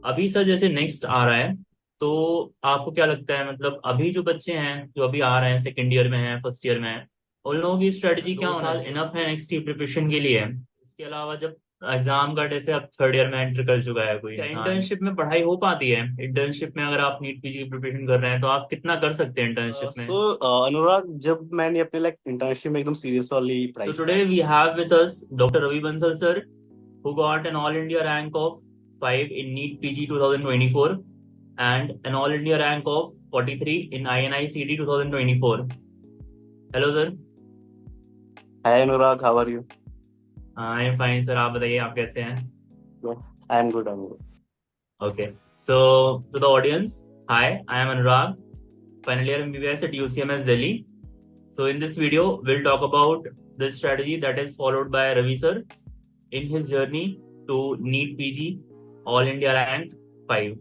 अभी सर जैसे नेक्स्ट आ रहा है, तो आपको क्या लगता है, मतलब अभी जो बच्चे हैं जो अभी आ रहे हैं, सेकंड ईयर में हैं, फर्स्ट ईयर में हैं, उन लोगों की स्ट्रेटजी क्या होना चाहिए? इनफ है नेक्स्ट की प्रिपरेशन के लिए? इसके अलावा जब एग्जाम का जैसे अब थर्ड ईयर में एंटर कर चुका है कोई, क्या इंटर्नशिप में पढ़ाई हो पाती है? इंटर्नशिप में अगर आप नीट पीजी की प्रिपरेशन कर रहे हैं तो आप कितना कर सकते हैं इंटर्नशिप में? सो अनुराग, जब मैंने अपने लाइक इंटर्नशिप में एकदम सीरियस वाली So पढ़ाई today स्टार्ट we की। have with us Dr. Ravi Bansal sir, who got an All India rank of 5 in NEET PG 2024 and an All India rank of 43 in INI CD 2024. Hello sir. Hi Anurag, how are you? I am fine sir, आप बताइए आप कैसे हैं? I am good, I am good. Okay. So to the audience, hi, I am Anurag, final year MBBS at UCMS Delhi. So in this video, we'll talk about the strategy that is followed by Ravi sir in his journey to NEET PG All India Rank 5.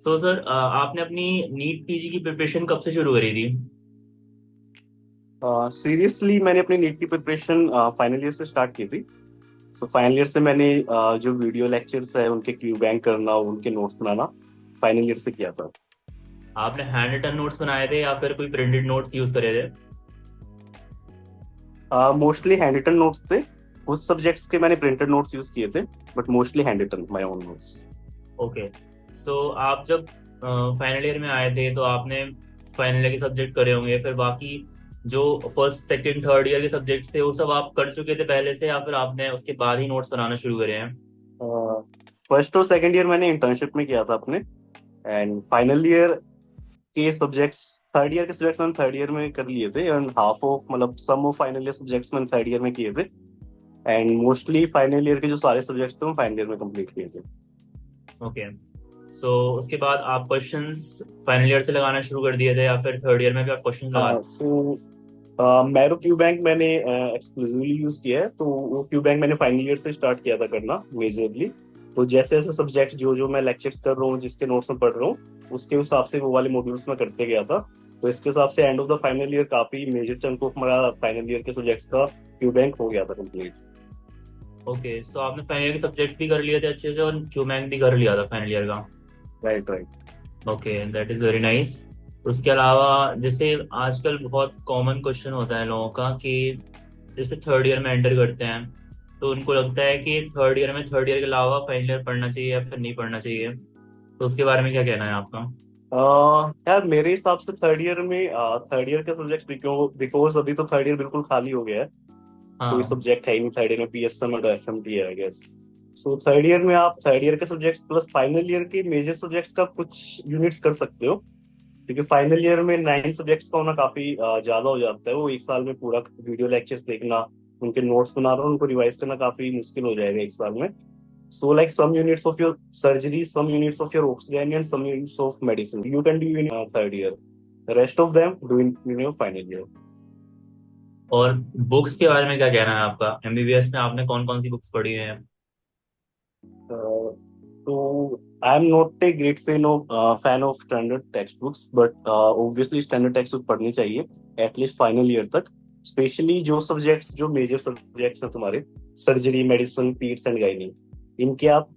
So sir, आपने अपनी NEET PG की preparation कब से शुरू करी थी? Seriously मैंने अपनी नीट की प्रिपरेशन फाइनल ईयर से स्टार्ट की थी। सो फाइनल ईयर से मैंने जो वीडियो लेक्चर्स है उनके क्यू बैंक करना, उनके नोट्स बनाना फाइनल ईयर से किया था। आपने हैंड रिटन नोट्स बनाए थे या फिर कोई प्रिंटेड नोट्स यूज करे थे? मोस्टली हैंड रिटन नोट्स थे। कुछ सब्जेक्ट्स के मैंने प्रिंटेड नोट्स यूज किए थे, but mostly handwritten my own notes. Okay. So आप जब फाइनल ईयर में आए थे तो आपने फाइनल ईयर के सब्जेक्ट करे होंगे, फिर बाकी जो फर्स्ट सेकंड थर्ड ईयर के सब्जेक्ट थे वो सब आप कर चुके थे पहले से, या फिर आपने उसके बाद ही नोट्स बनाना शुरू करे हैं? फर्स्ट और सेकंड ईयर मैंने इंटर्नशिप में किया था अपने। एंड फाइनल ईयर के सब्जेक्ट्स, थर्ड ईयर के सब्जेक्ट्स मैंने थर्ड ईयर में कर लिए थे, एंड हाफ ऑफ मतलब सम ऑफ फाइनल ईयर सब्जेक्ट्स मैंने थर्ड ईयर में किए थे। एंड मोस्टली फाइनल ईयर के जो सारे सब्जेक्ट्स थे वो फाइनल ईयर में कंप्लीट किए थे। ओके। सो उसके बाद आप क्वेश्चंस फाइनल ईयर से लगाना शुरू कर दिए थे या फिर थर्ड ईयर में भी आप क्वेश्चंस लगा? सो मैरो क्यू बैंक मैंने एक्सक्लूसिवली यूज किया है, तो वो क्यू बैंक मैंने फाइनल ईयर से स्टार्ट किया था करना मेजरली। तो जैसे जैसे सब्जेक्ट जो जो मैं लेक्चर्स कर रहा हूँ, जिसके नोट्स में पढ़ रहा हूँ, उसके हिसाब से वो वाले मॉड्यूल्स में करते गया था। तो इसके हिसाब से end of the final year काफी मेजर चंक ऑफ हमारा फाइनल ईयर के सब्जेक्ट्स का क्यू बैंक हो गया था कंप्लीट। ओके। सो आपने फाइनल ईयर के सब्जेक्ट भी कर लिए थे अच्छे से और क्यूमैक भी कर लिया था फाइनल ईयर का? Right, right. Okay, that is very nice. उसके अलावा जैसे आजकल बहुत कॉमन क्वेश्चन होता है लोगों का कि जैसे थर्ड ईयर में एंटर करते हैं तो उनको लगता है कि थर्ड ईयर के अलावा फाइनल ईयर पढ़ना चाहिए या फिर नहीं पढ़ना चाहिए, तो उसके बारे में क्या कहना है आपका? यार मेरे हिसाब से थर्ड ईयर में थर्ड ईयर के सब्जेक्ट्स बिकॉज अभी तो थर्ड ईयर बिल्कुल खाली हो गया है। कोई हाँ। सब्जेक्ट है ही नहीं थर्ड ईयर में, पीएसएम और एफएमटी है I guess. So third year में आप थर्ड ईयर के सब्जेक्ट्स प्लस फाइनल ईयर के मेजर सब्जेक्ट्स का कुछ यूनिट्स कर सकते हो। क्योंकि फाइनल ईयर में 9 सब्जेक्ट्स का होना काफी ज्यादा हो जाता है। वो एक साल में पूरा वीडियो लेक्चर्स देखना, उनके नोट्स बनाना, उनको रिवाइज करना काफी मुश्किल हो जाएगा एक साल में। So like some units of your surgery, some units of your oxygen and some units of medicine you can do in third year, rest of them do in your final year. और books के बारे में क्या कहना है आपका? MBBS में आपने कौन कौन सी बुक्स पढ़ी हैं? तो I am not a great fan of standard text books, but obviously standard text book पढ़नी चाहिए एटलीस्ट फाइनल ईयर तक। स्पेशली जो सब्जेक्ट्स, जो मेजर सब्जेक्ट्स हैं तुम्हारे, सर्जरी, मेडिसिन, पीड्स एंड गाइनी, इनके आप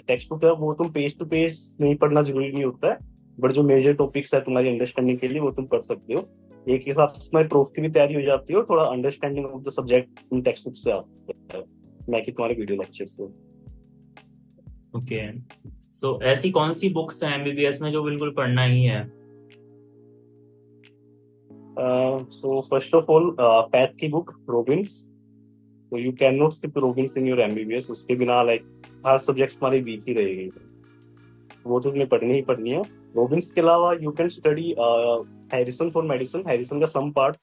टेक्स्ट बुक है वो तुम पेज टू पेज नहीं पढ़ना जरूरी नहीं होता है। बट जो मेजर टॉपिक्स है तुम्हारी अंडरस्टैंडिंग के लिए वो तुम पढ़ सकते हो। एक हिसाब से तुम्हारी प्रूफ की भी तैयारी हो जाती है और थोड़ा understanding of the subject in text book से आता है, ना कि तुम्हारे वीडियो लेक्चर से। ओके। सो ऐसी कौन सी बुक्स हैं एमबीबीएस में जो बिल्कुल पढ़ना ही है? So first of all, path की बुक रॉबिन्स। तो you can not skip Robins in your MBBS. उसके बिना लाइक हर सब्जेक्ट हमारी वीक ही रहेगी, वो तो तुम्हें पढ़नी ही पढ़नी है। रॉबिन्स के अलावा you can study Harrison for medicine. Harrison का सम पार्ट,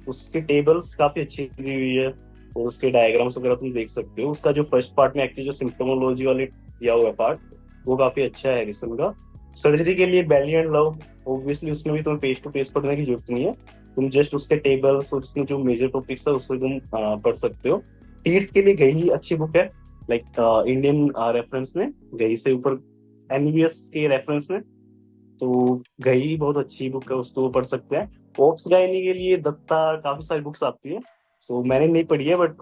उसकी टेबल्स काफी अच्छी दी हुई है और उसके डायग्राम्स वगैरह तुम देख सकते हो। उसका जो फर्स्ट पार्ट में एक्चुअली जो सिम्प्टोमोलॉजी वाले दिया हुआ पार्ट, वो काफी अच्छा है हैरिसन का। सर्जरी के लिए बेली एंड लव, ऑब्वियसली उसमें भी तुम्हें पेज टू पेज पढ़ने की जरूरत नहीं है। तुम जस्ट उसके टेबल्स और उसमें जो मेजर टॉपिक्स है उससे तुम पढ़ सकते हो। टीट्स के लिए गई अच्छी बुक है, लाइक इंडियन रेफरेंस में, गई से ऊपर एमबीबीएस के रेफरेंस में। तो गई बहुत अच्छी बुक है, उसको पढ़ सकते हैं। ओप्स गायनी के लिए दत्ता, काफी सारी बुक्स आती है। सो मैंने नहीं पढ़ी है, बट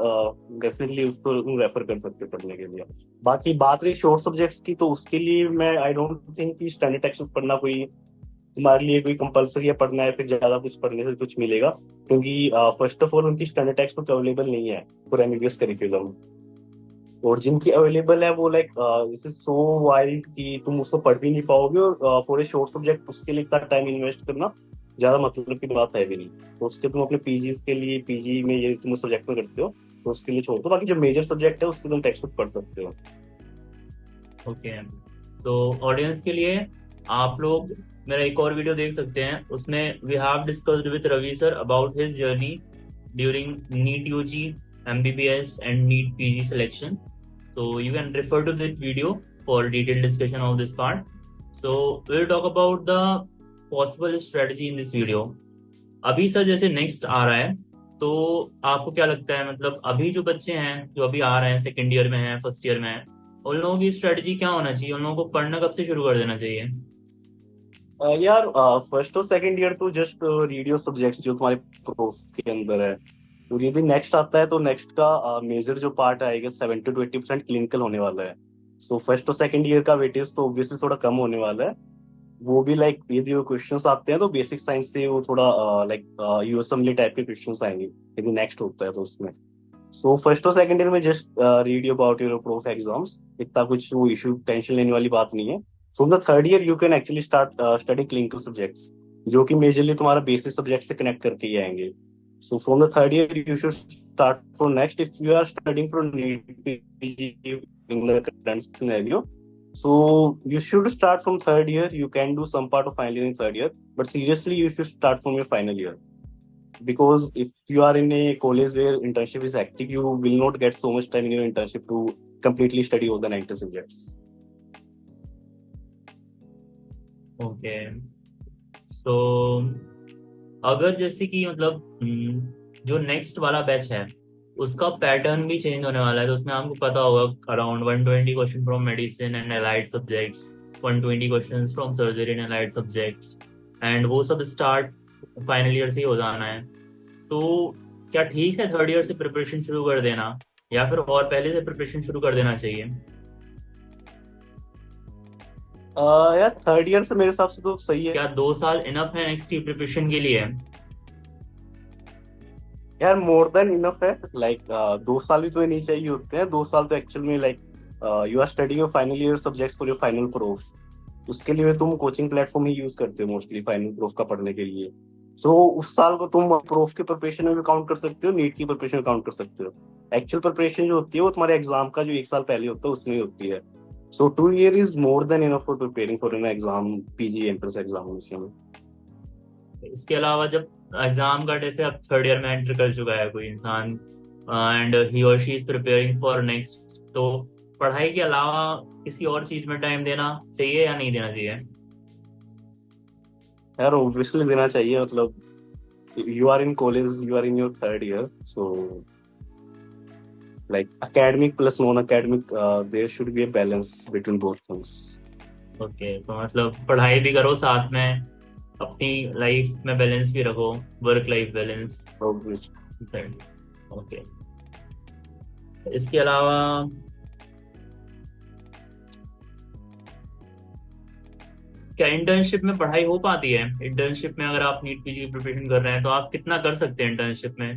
डेफिनेटली उसको तुम रेफर कर सकते हो पढ़ने के लिए। बाकी बात रही शॉर्ट सब्जेक्ट्स की, तो उसके लिए मैं आई डोंट थिंक कि स्टैंडर्ड टेक्स्ट बुक पढ़ना कोई तुम्हारे लिए कोई कंपलसरी है पढ़ना है, फिर ज्यादा कुछ पढ़ने से कुछ मिलेगा। क्योंकि फर्स्ट ऑफ ऑल उनकी स्टैंडर्ड टेक्स्ट बुक अवेलेबल नहीं है फॉर एमबीबीएस करिकुलम। और जिनकी अवेलेबल है वो like this is so wild कि तुम उसको पढ़ भी नहीं पाओगे, और फॉर ए शॉर्ट सब्जेक्ट उसके लिए इतना टाइम इन्वेस्ट करना ज्यादा मतलब की बात है भी नहीं। तो उसके तुम अपने पीजीज के लिए, पीजी में ये तुम सब्जेक्ट में करते हो तो उसके लिए छोड़ दो, बाकी जो मेजर सब्जेक्ट है उसके तुम टेक्स्ट बुक पढ़ सकते हो। ओके, सो ऑडियंस के लिए आप लोग मेरा एक और वीडियो देख सकते हैं, उसमें we have discussed with Ravi sir about his journey during NEET UG, MBBS and NEET PG selection. So you can refer to this video for detailed discussion of this part. So we'll talk about the possible strategy in this video. अभी sir जैसे next आ रहा है, तो आपको क्या लगता है, मतलब अभी जो बच्चे हैं जो अभी आ रहे हैं, सेकेंड ईयर में हैं, फर्स्ट ईयर में हैं, उन लोगों की स्ट्रेटजी क्या होना चाहिए? उन लोगों को पढ़ना कब से शुरू कर देना चाहिए? यार फर्स्ट और सेकंड ईयर तो जस्ट रीड योर सब्जेक्ट्स जो तुम्हारे प्रूफ के अंदर है। तो यदि नेक्स्ट आता है तो नेक्स्ट का मेजर जो पार्ट आएगा 70 to 80% क्लिनिकल होने वाला है। सो फर्स्ट और सेकंड ईयर का वेटेज तो ऑब्वियसली थोड़ा कम होने वाला है। वो भी लाइक यदि वो क्वेश्चंस आते हैं तो बेसिक साइंस से वो थोड़ा लाइक यूएसएमएल टाइप के क्वेश्चंस आएंगे यदि नेक्स्ट होता है तो उसमें। सो फर्स्ट और सेकंड ईयर में just read about your proof exams, इतना कुछ वो इशू टेंशन लेने वाली बात नहीं है। From the third year you can actually start study clinical subjects, जो कि मेजरली तुम्हारा बेसिक सब्जेक्ट से कनेक्ट करके ही आएंगे। So from the third year you should start from next if you are studying for NEET PG in the current scenario. So you should start from third year. You can do some part of final year in third year, but seriously, you should start from your final year. Because if you are in a college where internship is active, you will not get so much time in your internship to completely study all the 90 subjects. Okay, सो अगर जैसे कि मतलब जो next वाला batch है उसका pattern भी change होने वाला है, तो उसमें आपको पता होगा around 120 question from medicine and allied subjects, 120 questions from surgery and allied subjects, and वो सब स्टार्ट फाइनल ईयर से ही हो जाना है। तो क्या ठीक है थर्ड ईयर से प्रिपरेशन शुरू कर देना, या फिर और पहले से प्रिपरेशन शुरू कर देना चाहिए? यार थर्ड ईयर से मेरे हिसाब से तो सही है। क्या 2 साल इनफ है नेक्स्ट की प्रिपरेशन के लिए? यार मोर देन इनफ है। लाइक 2 साल भी तुम्हें नहीं चाहिए होते हैं। 2 साल तो एक्चुअल में like you are studying your final year subjects for your final prof. उसके लिए तुम कोचिंग प्लेटफॉर्म ही यूज करते हो मोस्टली फाइनल प्रूफ का पढ़ने के लिए। सो उस साल को तुम प्रूफ की प्रिपरेशन में भी काउंट कर सकते हो, नीट की प्रिपरेशन में काउंट कर सकते हो। एक्चुअल प्रिपरेशन जो होती है वो तुम्हारे एग्जाम का जो 1 साल पहले होता है उसमें ही होती है। सो 2 year is more than enough for preparing for an exam, PG entrance examination. इसके अलावा जब एग्जाम का जैसे अब थर्ड ईयर में एंटर कर चुका है कोई इंसान एंड ही और she is preparing for next, तो पढ़ाई के अलावा किसी और चीज में टाइम देना चाहिए या नहीं देना चाहिए? यार ऑब्वियसली देना चाहिए। मतलब you are in college, you are in your third year, so like academic plus non-academic, there should be a balance between both things. Okay, तो मतलब पढ़ाई भी करो साथ में, अपनी लाइफ में बैलेंस भी रखो, work life balance. Obviously. Okay, इसके अलावा क्या इंटर्नशिप में पढ़ाई हो पाती है? इंटर्नशिप में अगर आप नीट पीजी की प्रिपरेशन कर रहे हैं तो आप कितना कर सकते हैं इंटर्नशिप में?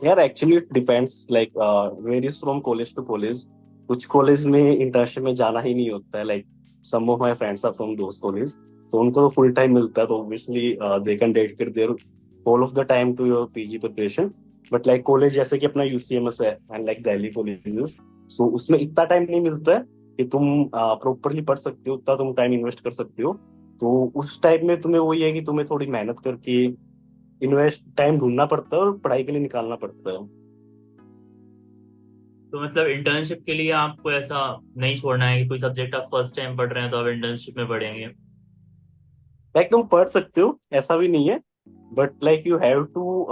यार actually it depends, like varies from college to college. कुछ कॉलेज में इंटर्नशिप में जाना ही नहीं होता है। Like some of my friends are from those college, तो उनको तो फुल टाइम मिलता है, तो obviously they can dedicate their all of the time to your PG preparation. But like college जैसे कि अपना यूसीएमएस है and like Delhi colleges, so उसमें इतना टाइम नहीं मिलता है कि तुम प्रॉपरली पढ़ सकते हो, उतना तुम टाइम इन्वेस्ट कर सकते हो। तो उस टाइम में तुम्हें वही है कि तुम्हें थोड़ी मेहनत करके इन्वेस्ट टाइम ढूंढना पड़ता है और पढ़ाई के लिए निकालना पड़ता है। तो मतलब इंटर्नशिप के लिए आपको ऐसा नहीं छोड़ना है कि कोई सब्जेक्ट आप फर्स्ट टाइम पढ़ रहे हैं तो आप इंटर्नशिप में पढ़ेंगे। लाइक तुम पढ़ सकते हो, ऐसा भी नहीं है, but like you have to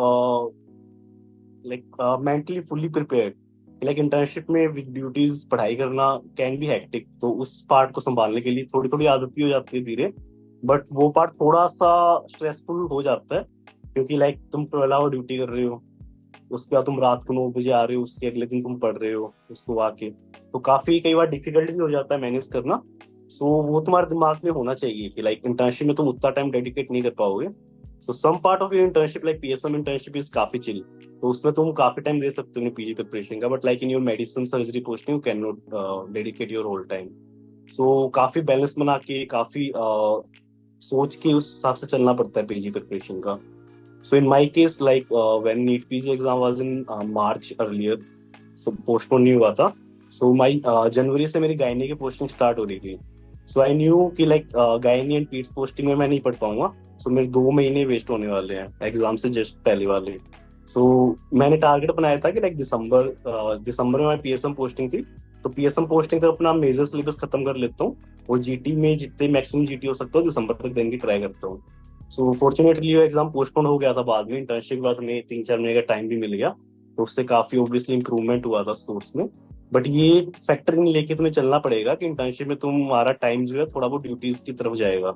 like mentally fully prepared. Like internship में विद ड्यूटीज पढ़ाई करना कैन बी हेक्टिक, तो उस पार्ट को संभालने के लिए थोड़ी थोड़ी आदत भी हो जाती है धीरे। बट वो पार्ट थोड़ा सा स्ट्रेसफुल हो जाता है, क्योंकि लाइक तुम 12 आवर ड्यूटी कर रहे हो, उसके बाद तुम रात को 9 बजे आ रहे हो, उसके अगले दिन तुम पढ़ रहे हो उसको आके, तो काफी कई बार डिफिकल्ट भी हो जाता है मैनेज करना। सो वो तुम्हारे दिमाग में होना चाहिए कि लाइक इंटर्नशिप में तुम उतना टाइम डेडिकेट नहीं कर पाओगे। So some part of your internship like PSM internship is काफी चिल, तो उसमें तुम काफी टाइम दे सकते हो पीजी प्रिपरेशन का, but like in your medicine surgery posting you can not dedicate your whole time. So काफी बैलेंस बना के, काफी सोच के उस हिसाब से चलना पड़ता है पीजी प्रिपरेशन का। So in my case like when NEET PG exam was in March earlier, so postpone नहीं हुआ था। सो माई जनवरी से मेरी गायनी की पोस्टिंग स्टार्ट हो रही थी। सो आई न्यू कि like gynae and Pitt's posting में मैं नहीं पढ़ पाऊंगा, सो मेरे 2 महीने वेस्ट होने वाले हैं एग्जाम से जस्ट पहले वाले। सो मैंने टारगेट बनाया था कि लाइक दिसंबर में हमारी पीएसएम पोस्टिंग थी, तो पीएसएम पोस्टिंग तक अपना मेजर सिलेबस खत्म कर लेता हूँ, और जीटी में जितने मैक्सिमम जीटी हो सकता हो दिसंबर तक देने की ट्राई करता हूँ। सो फॉर्चुनेटली वो एग्जाम पोस्टपोन हो गया था, बाद में इंटर्नशिप के बाद हमें 3-4 महीने का टाइम भी मिल गया, तो उससे काफी ऑब्वियसली इंप्रूवमेंट हुआ था स्कोर्स में। बट ये फैक्टर नहीं लेके तुम्हें चलना पड़ेगा कि इंटर्नशिप में तुम्हारा टाइम जो है थोड़ा बहुत ड्यूटीज की तरफ जाएगा।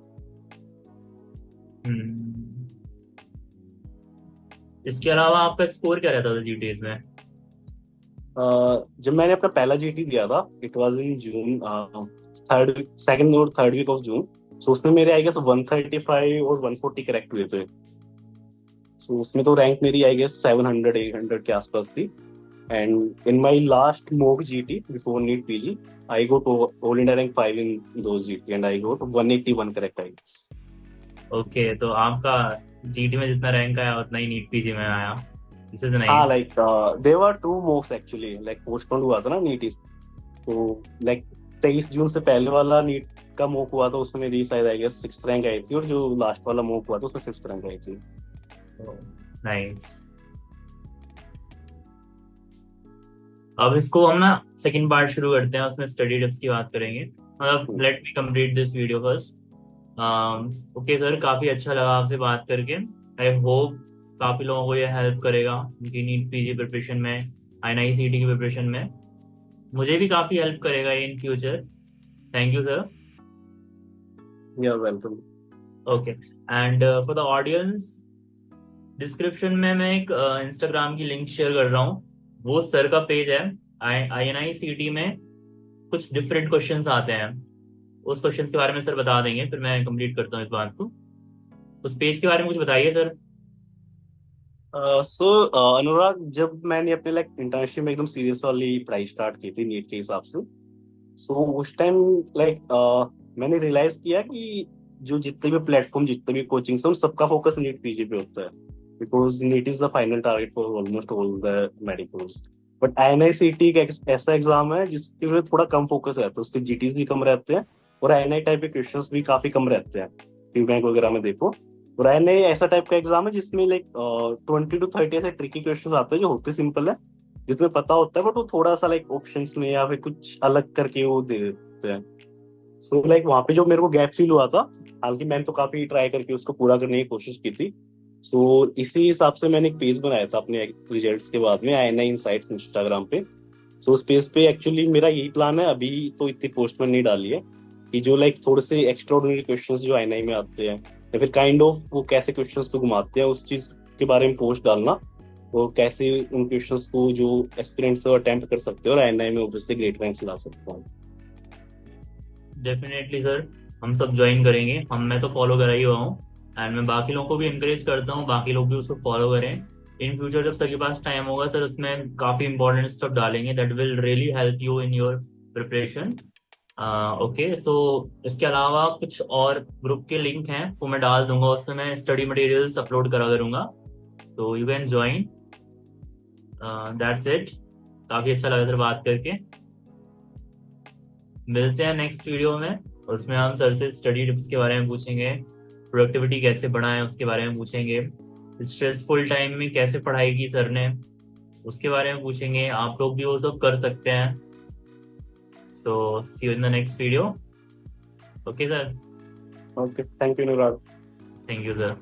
इसके अलावा आपका स्कोर क्या रहता था जीटीएस में? जब मैंने अपना पहला जीटी दिया था, it was in June, second और थर्ड वीक ऑफ जून। सो उसमें मेरे आई गेस 135 और 140 करेक्ट हुए थे। सो उसमें तो रैंक मेरी आई गेस 700-800 के आसपास थी। And in my last mock GT before NEET PG I got all India rank 5 in those GT and I got 181 correct I guess. Okay, तो आपका जीटी में जितना रैंक आया उतना ही नीट पीजी में आया। दिस इज हाँ, nice. Like there were 2 mocks actually, like postpone हुआ था ना नीट, तो लाइक 23 जून से पहले वाला नीट का मॉक हुआ था, उसमें मेरी शायद आई गेस 6th रैंक आई थी, और जो लास्ट वाला मॉक हुआ था उसमें 5th रैंक आई थी। नाइस। अब इसको हम ना सेकंड पार्ट शुरू करते हैं, उसमें स्टडी टिप्स की बात करेंगे। मतलब let me complete this video first. Okay sir, काफी अच्छा लगा आपसे बात करके। आई होप काफी लोगों को ये हेल्प करेगा उनकी नीट पीजी प्रिपरेशन में, आईएनआईसीटी की प्रिपरेशन में। मुझे भी काफी हेल्प करेगा in future. Thank you sir. You are welcome. Okay, and for the audience, description में मैं एक इंस्टाग्राम की लिंक शेयर कर रहा हूँ। वो सर का पेज है। आईएनआईसीटी में कुछ डिफरेंट क्वेश्चंस आते हैं, उस क्वेश्चंस के बारे में सर बता देंगे, फिर मैं कंप्लीट करता हूँ इस बात को। उस पेज के बारे में कुछ बताइए सर। सो अनुराग, जब मैंने अपने लाइक इंटर्नशिप में एकदम सीरियस वाली पढ़ाई स्टार्ट की थी नीट के हिसाब से, सो उस टाइम लाइक मैंने रियलाइज किया कि जो जितने भी प्लेटफॉर्म, जितने भी कोचिंग है, उन सबका फोकस नीट पीजी पे होता है, because NEET is the final target for almost all the medicals. But INICET एक ऐसा एग्जाम है जिसके में थोड़ा कम फोकस रहता है, उसके जीटीज भी कम रहते हैं, और आईएनआई टाइप के क्वेश्चंस भी काफी कम रहते हैं, क्यू बैंक वगैरह में देखो। और आईएनआई ऐसा टाइप का एग्जाम है जिसमें लाइक 20 to 30 ऐसे ट्रिकी क्वेश्चन आते हैं जो होते सिंपल है, जिसमें पता होता है, बट वो थोड़ा सा लाइक ऑप्शंस में या फिर कुछ अलग करके वो दे देते हैं। सो लाइक वहां पे जो मेरे को गैप फील हुआ था, हालांकि मैंने तो काफी ट्राई करके उसको पूरा करने की कोशिश की थी। सो इसी हिसाब से मैंने एक पेज बनाया था अपने रिजल्ट्स के बाद में, आईएनआई इनसाइट्स इंस्टाग्राम पे। सो उस पेज पे एक्चुअली मेरा यही प्लान है, अभी तो इतनी पोस्ट में नहीं डाली है, कि जो लाइक थोड़े से एक्स्ट्राऑर्डिनरी क्वेश्चंस जो आईएनआई में आते हैं, या फिर काइंड ऑफ वो कैसे क्वेश्चंस को घुमाते हैं, उस चीज के बारे में पोस्ट डालना, और कैसे उन क्वेश्चंस को जो एस्पिरेंट्स अटेम्प्ट कर सकते हो और आईएनआई में ऑब्वियसली ग्रेट रैंक्स ला सकते हो। डेफिनेटली सर, हम सब ज्वाइन करेंगे। मैं तो फॉलो करा ही हुआ हूँ, एंड मैं बाकी लोगों को भी इंकरेज करता हूँ बाकी लोग भी उसको फॉलो करें। इन फ्यूचर जब सर के पास टाइम होगा सर, उसमें काफी इंपॉर्टेंट स्टेप डालेंगे that will really help you in your preparation. Okay, so इसके अलावा कुछ और ग्रुप के लिंक हैं वो मैं डाल दूंगा, उसमें मैं स्टडी मटेरियल्स अपलोड करा करूंगा, तो you can join. That's it. काफी अच्छा लगा सर बात करके। मिलते हैं नेक्स्ट वीडियो में, उसमें हम सर से स्टडी टिप्स के बारे में पूछेंगे, प्रोडक्टिविटी कैसे बढ़ाएं उसके बारे में पूछेंगे, स्ट्रेसफुल टाइम में कैसे पढ़ाई की सर ने उसके बारे में पूछेंगे। आप लोग भी वो सब कर सकते हैं। So see you in the next video. Okay sir. Okay, thank you Anurag. Thank you sir.